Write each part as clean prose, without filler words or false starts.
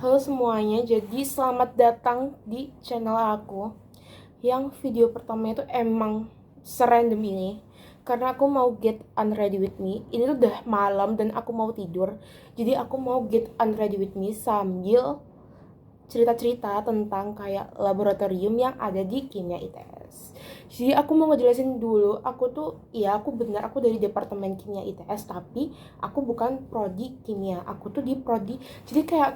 Halo semuanya, jadi selamat datang di channel aku. Yang video pertama itu emang serandom ini karena aku mau get unready with me. Ini tuh udah malam dan aku mau tidur. Jadi aku mau get unready with me sambil cerita-cerita tentang kayak laboratorium yang ada di Kimia ITS. Jadi aku mau ngejelasin dulu, aku dari Departemen Kimia ITS, tapi aku bukan prodi kimia. Aku tuh di prodi, jadi kayak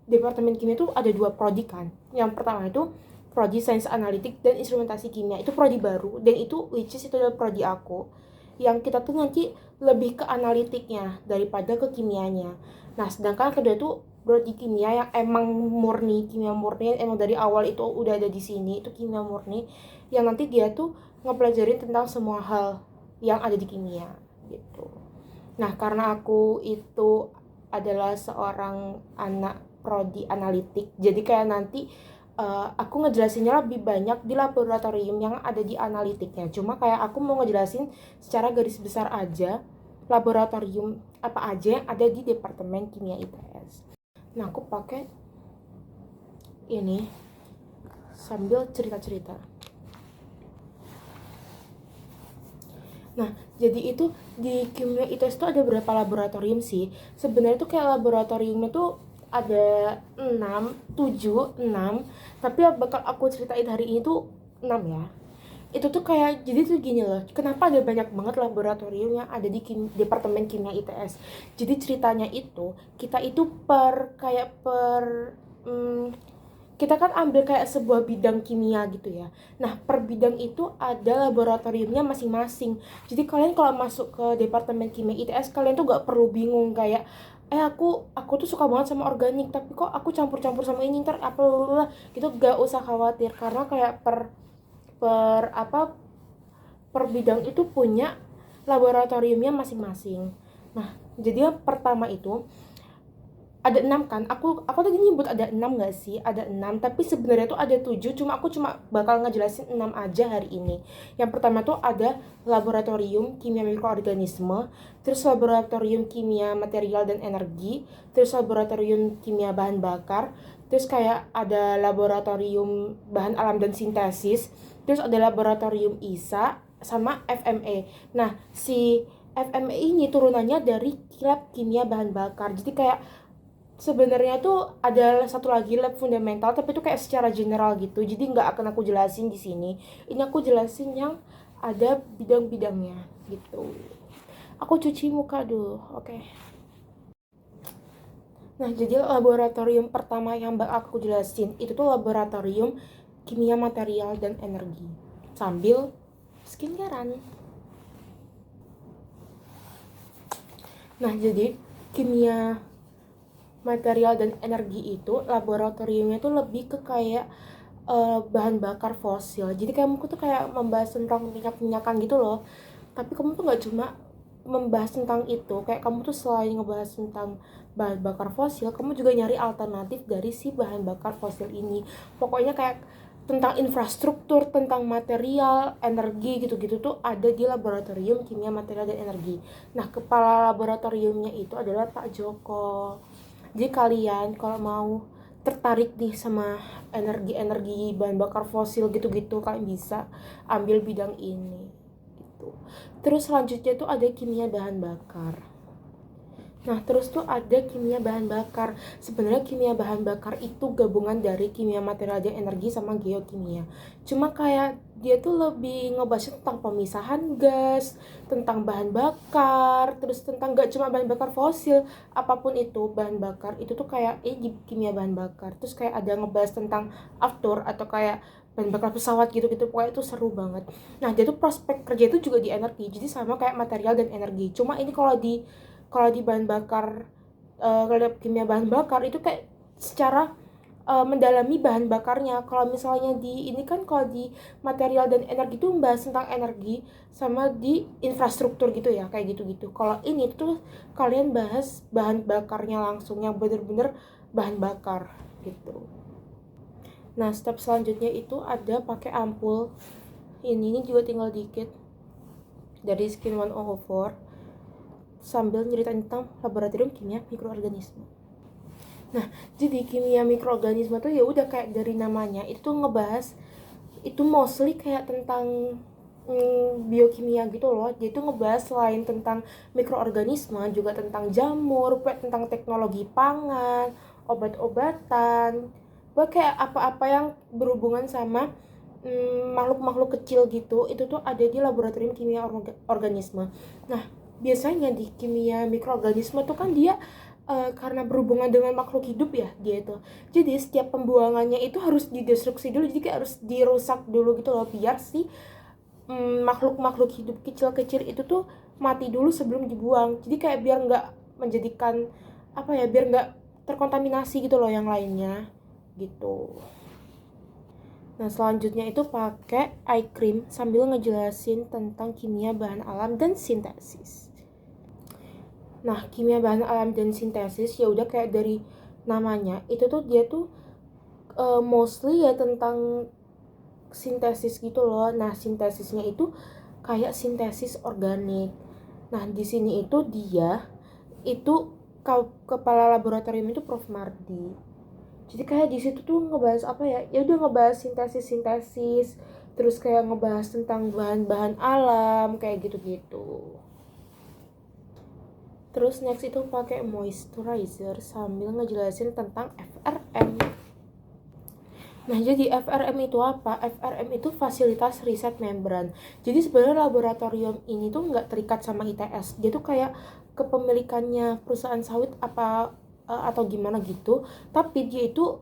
Departemen Kimia itu ada dua prodi kan. Yang pertama itu prodi Sains Analitik dan Instrumentasi Kimia. Itu prodi baru dan itu which is itu adalah prodi aku. Yang kita tuh nanti lebih ke analitiknya daripada ke kimianya. Nah, sedangkan kedua itu prodi kimia yang emang murni, kimia murni yang emang dari awal itu udah ada di sini, itu kimia murni yang nanti dia tuh ngepelajarin tentang semua hal yang ada di kimia gitu. Nah, karena aku itu adalah seorang anak prodi analitik, jadi kayak nanti aku ngejelasinnya lebih banyak di laboratorium yang ada di analitiknya. Cuma kayak aku mau ngejelasin secara garis besar aja laboratorium apa aja yang ada di Departemen Kimia ITS. Nah, aku pakai ini sambil cerita-cerita. Nah, jadi itu di Kimia ITS tuh ada berapa laboratorium sih? Sebenarnya tuh kayak laboratoriumnya tuh ada 6, 7, 6. Tapi yang bakal aku ceritain hari ini tuh 6 ya. Itu tuh kayak, jadi tuh gini loh, kenapa ada banyak banget laboratorium yang ada di Departemen Kimia ITS. Jadi ceritanya itu, kita itu kita kan ambil kayak sebuah bidang kimia gitu ya. Nah, per bidang itu ada laboratoriumnya masing-masing. Jadi kalian kalau masuk ke Departemen Kimia ITS, kalian tuh gak perlu bingung kayak aku tuh suka banget sama organik, tapi kok aku campur-campur sama ini, ntar apa lah gitu. Gak usah khawatir karena kayak per apa per bidang itu punya laboratoriumnya masing-masing. Nah, jadi yang pertama itu ada 6 kan, aku tadi nyebut ada 6 gak sih, ada 6 tapi sebenarnya tuh ada 7, cuma aku bakal ngejelasin 6 aja hari ini. Yang pertama tuh ada laboratorium kimia mikroorganisme, terus laboratorium kimia material dan energi, terus laboratorium kimia bahan bakar, terus kayak ada laboratorium bahan alam dan sintesis, terus ada laboratorium ISA sama FME. Nah, si FME ini turunannya dari lab kimia bahan bakar, jadi kayak sebenarnya tuh ada satu lagi lab fundamental, tapi itu kayak secara general gitu, jadi nggak akan aku jelasin di sini. Ini aku jelasin yang ada bidang-bidangnya gitu. Aku cuci muka dulu, oke. Nah, jadi laboratorium pertama yang bakal aku jelasin itu tuh laboratorium kimia material dan energi sambil skincarean. Nah, jadi kimia material dan energi itu laboratoriumnya tuh lebih ke kayak bahan bakar fosil. Jadi kamu tuh kayak membahas tentang minyak-minyakan gitu loh. Tapi kamu tuh nggak cuma membahas tentang itu, kayak kamu tuh selain ngebahas tentang bahan bakar fosil, kamu juga nyari alternatif dari si bahan bakar fosil ini. Pokoknya kayak tentang infrastruktur, tentang material, energi gitu-gitu tuh ada di laboratorium kimia material dan energi. Nah, kepala laboratoriumnya itu adalah Pak Joko. Jadi kalian kalau mau tertarik nih sama energi-energi bahan bakar fosil gitu-gitu, kalian bisa ambil bidang ini gitu. Terus selanjutnya tuh ada kimia bahan bakar. Nah, terus tuh ada kimia bahan bakar. Sebenarnya kimia bahan bakar itu gabungan dari kimia material dan energi sama geokimia. Cuma kayak dia tuh lebih ngebahas tentang pemisahan gas, tentang bahan bakar, terus tentang gak cuma bahan bakar fosil, apapun itu bahan bakar itu tuh kayak di kimia bahan bakar. Terus kayak ada ngebahas tentang outdoor atau kayak bahan bakar pesawat gitu-gitu, pokoknya itu seru banget. Nah, dia tuh prospek kerja itu juga di energi, jadi sama kayak material dan energi. Cuma ini kalau di bahan bakar, kimia bahan bakar itu kayak secara mendalami bahan bakarnya. Kalau misalnya di ini kan, kalau di material dan energi itu membahas tentang energi sama di infrastruktur gitu ya, kayak gitu-gitu. Kalau ini tuh kalian bahas bahan bakarnya langsung yang bener-bener bahan bakar gitu. Nah, step selanjutnya itu ada pakai ampul. Ini juga tinggal dikit dari Skin 104 sambil nyeritain tentang laboratorium kimia mikroorganisme. Nah, jadi kimia mikroorganisme tuh ya udah kayak dari namanya itu tuh ngebahas itu mostly kayak tentang biokimia gitu loh. Dia tuh ngebahas selain tentang mikroorganisme juga tentang jamur, tentang teknologi pangan, obat-obatan, kayak apa-apa yang berhubungan sama makhluk-makhluk kecil gitu. Itu tuh ada di laboratorium kimia organisme. Nah, biasanya di kimia mikroorganisme tuh kan dia karena berhubungan dengan makhluk hidup ya dia itu. Jadi setiap pembuangannya itu harus didestruksi dulu, jadi kayak harus dirusak dulu gitu loh biar si makhluk-makhluk hidup kecil-kecil itu tuh mati dulu sebelum dibuang. Jadi kayak biar nggak menjadikan apa ya, biar nggak terkontaminasi gitu loh yang lainnya gitu. Nah, selanjutnya itu pakai eye cream sambil ngejelasin tentang kimia bahan alam dan sintesis. Nah, kimia bahan alam dan sintesis ya udah kayak dari namanya itu tuh dia tuh mostly ya tentang sintesis gitu loh. Nah, sintesisnya itu kayak sintesis organik. Nah, di sini itu dia itu kepala laboratorium itu Prof Mardi. Jadi kayak di situ tuh ngebahas apa ya? Ya udah ngebahas sintesis, terus kayak ngebahas tentang bahan-bahan alam kayak gitu-gitu. Terus next itu pakai moisturizer sambil ngejelasin tentang FRM. Nah, jadi FRM itu apa? FRM itu fasilitas riset membran. Jadi sebenarnya laboratorium ini tuh nggak terikat sama ITS. Dia tuh kayak kepemilikannya perusahaan sawit apa atau gimana gitu. Tapi dia itu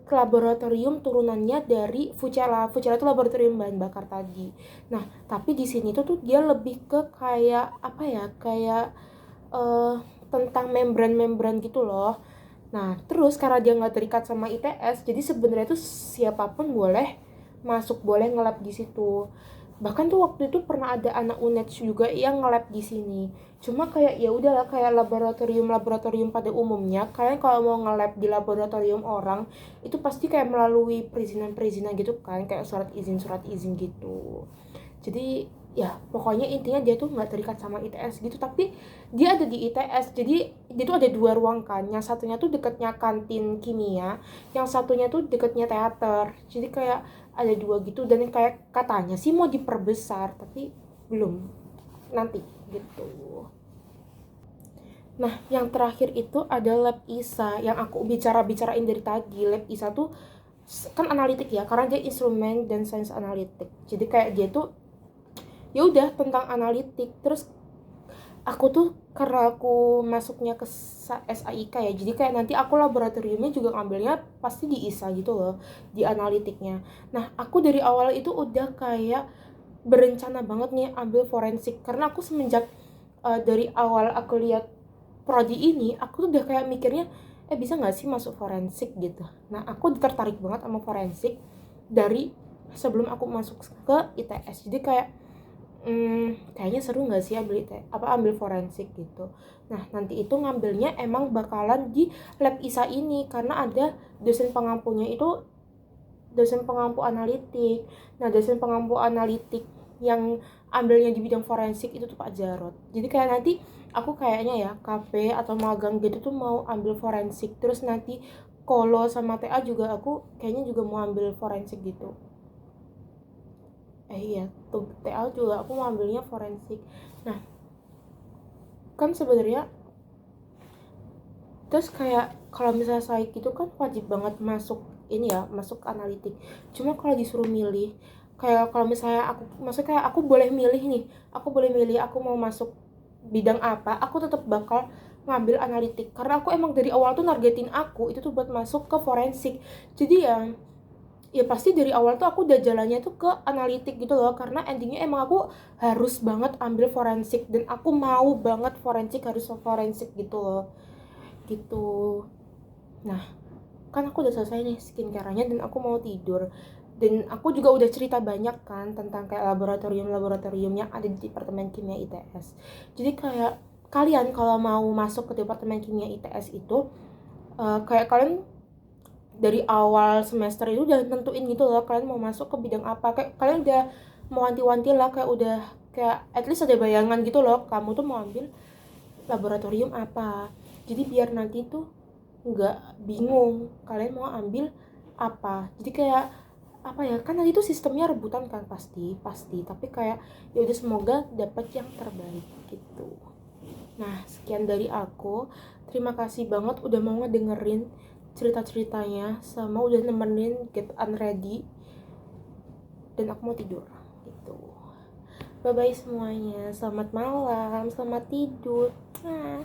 laboratorium turunannya dari Fucela. Fucela itu laboratorium bahan bakar tadi. Nah, tapi di sini tuh dia lebih ke kayak apa ya? Kayak tentang membran-membran gitu loh. Nah, terus karena dia nggak terikat sama ITS, jadi sebenarnya tuh siapapun boleh masuk, boleh nge-lab di situ. Bahkan tuh waktu itu pernah ada anak UNED juga yang nge-lab di sini. Cuma kayak ya udahlah kayak laboratorium pada umumnya, kalian kalau mau nge-lab di laboratorium orang, itu pasti kayak melalui perizinan-perizinan gitu kan, kayak surat izin gitu. Jadi ya pokoknya intinya dia tuh nggak terikat sama ITS gitu, tapi dia ada di ITS. Jadi dia tuh ada dua ruang kan, yang satunya tuh dekatnya kantin kimia, yang satunya tuh dekatnya teater. Jadi kayak ada dua gitu, dan kayak katanya sih mau diperbesar tapi belum, nanti gitu. Nah, yang terakhir itu ada lab ISA yang aku bicarain dari tadi. Lab ISA tuh kan analitik ya, karena dia instrumen dan sains analitik. Jadi kayak dia tuh ya udah tentang analitik. Terus aku tuh karena aku masuknya ke SAIK ya, jadi kayak nanti aku laboratoriumnya juga ngambilnya pasti di ISA gitu loh, di analitiknya. Nah, aku dari awal itu udah kayak berencana banget nih ambil forensik, karena aku semenjak dari awal aku lihat prodi ini, aku tuh udah kayak mikirnya bisa nggak sih masuk forensik gitu. Nah, aku tertarik banget sama forensik dari sebelum aku masuk ke ITS. Jadi kayak kayaknya seru nggak sih ambil forensik gitu. Nah, nanti itu ngambilnya emang bakalan di lab ISA ini, karena ada dosen pengampunya itu dosen pengampu analitik. Nah, dosen pengampu analitik yang ambilnya di bidang forensik itu tuh Pak Jarot. Jadi kayak nanti aku kayaknya ya KP atau magang gitu tuh mau ambil forensik. Terus nanti Kolo sama TA juga aku kayaknya juga mau ambil forensik gitu. Iya, tuh TA juga aku mau ambilnya forensik. Nah, kan sebenarnya terus kayak kalau misalnya saya gitu kan wajib banget masuk ini ya, masuk analitik. Cuma kalau disuruh milih, kayak kalau misalnya maksudnya kayak aku boleh milih nih, aku boleh milih aku mau masuk bidang apa, aku tetap bakal ngambil analitik, karena aku emang dari awal tuh nargetin aku itu tuh buat masuk ke forensik. Jadi ya pasti dari awal tuh aku udah jalannya tuh ke analitik gitu loh, karena endingnya emang aku harus banget ambil forensik, dan aku mau banget harus forensik gitu loh gitu. Nah, kan aku udah selesai nih skincare-nya dan aku mau tidur, dan aku juga udah cerita banyak kan tentang kayak laboratorium yang ada di Departemen Kimia ITS. Jadi kayak kalian kalau mau masuk ke Departemen Kimia ITS itu kayak kalian dari awal semester itu udah nentuin gitu loh kalian mau masuk ke bidang apa, kayak kalian udah mau wanti-wanti lah, kayak udah kayak at least ada bayangan gitu loh kamu tuh mau ambil laboratorium apa. Jadi biar nanti tuh nggak bingung kalian mau ambil apa. Jadi kayak apa ya, kan tadi tuh sistemnya rebutan kan, pasti tapi kayak ya udah semoga dapat yang terbaik gitu. Nah, sekian dari aku. Terima kasih banget udah mau ngedengerin cerita-ceritanya sama udah nemenin Get Unready. Dan aku mau tidur gitu. Bye bye semuanya. Selamat malam, selamat tidur. Nah.